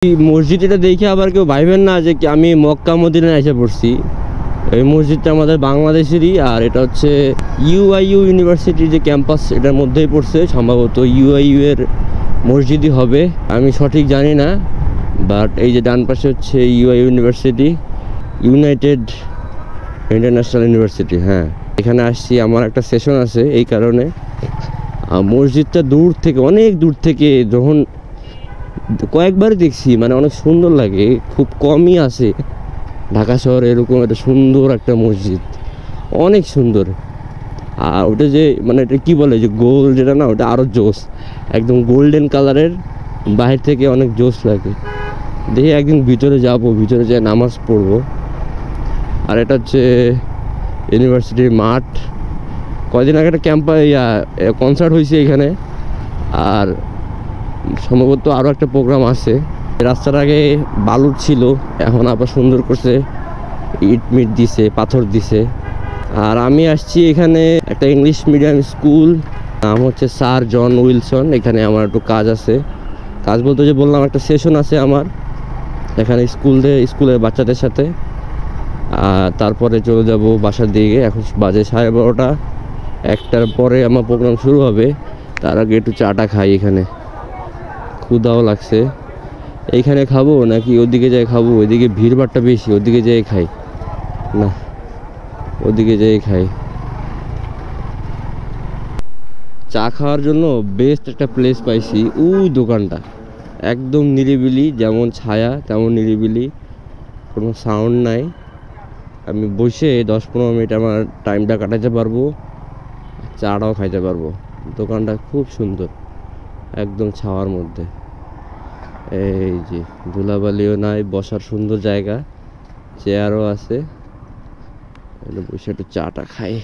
এই মসজিদটা দেখে আবার কেউ ভাইবেন না যে আমি মক্কা মদিনায় এসে পড়ছি। এই মসজিদটা আমাদের বাংলাদেশেরই, আর এটা হচ্ছে ইউআইইউ ইউনিভার্সিটির যে ক্যাম্পাস, এটার মধ্যেই পড়ছে। সম্ভবত ইউআইইউ এর মসজিদই হবে, আমি সঠিক জানি না। বাট এই যে ডান পাশে হচ্ছে UIU university, United international university. হ্যাঁ, এখানে আসছি, আমার একটা সেশন আছে, এই কারণে। মসজিদটা দূর থেকে, অনেক দূর থেকে, যখন কয়েকবারই দেখছি, মানে অনেক সুন্দর লাগে। খুব কমই আছে ঢাকা শহরে এরকম একটা সুন্দর একটা মসজিদ, অনেক সুন্দর। আর ওটা যে মানে এটা কী বলে, যে গোল যেটা না, ওটা আরও জোস, একদম গোল্ডেন কালারের, বাহির থেকে অনেক জোস লাগে। দেখি একদিন ভিতরে যাব, ভিতরে যেয়ে নামাজ পড়বো। আর এটা হচ্ছে ইউনিভার্সিটির মাঠ। কয়দিন আগে একটা কনসার্ট হয়েছে এখানে, আর সম্ভবত আরও একটা প্রোগ্রাম আছে। রাস্তার আগে বালুর ছিল, এখন আবার সুন্দর করছে, ইট মিট দিছে, পাথর দিছে। আর আমি আসছি এখানে একটা ইংলিশ মিডিয়াম স্কুল, নাম হচ্ছে স্যার জন উইলসন। এখানে আমার একটু কাজ আছে, কাজ বলতে যে বললাম, একটা সেশন আছে আমার এখানে স্কুলের বাচ্চাদের সাথে। তারপরে চলে যাব বাসার দিকে। এখন বাজে 12:30, 1টার পরে আমার প্রোগ্রাম শুরু হবে। তার আগে একটু চাটা খাই, এখানে ক্ষুধাও লাগছে। এইখানে খাবো নাকি ওদিকে যাই খাবো? ওইদিকে ভিড়ভাড়টা বেশি, ওদিকে যেয়ে খাই না, ওদিকে যেয়ে খাই। চা খাওয়ার জন্য বেস্ট একটা প্লেস পাইছি, ওই দোকানটা একদম নিরিবিলি, যেমন ছায়া তেমন নিরিবিলি, কোনো সাউন্ড নাই। আমি বসে 10-15 মিনিট আমার টাইমটা কাটাতে পারবো, চাটাও খাইতে পারবো। দোকানটা খুব সুন্দর, একদম ছাওয়ার মধ্যে। এই যে ধুলাবালিও নাই, বসার সুন্দর জায়গা, চেয়ারও আছে, বসে একটু চাটা খাই।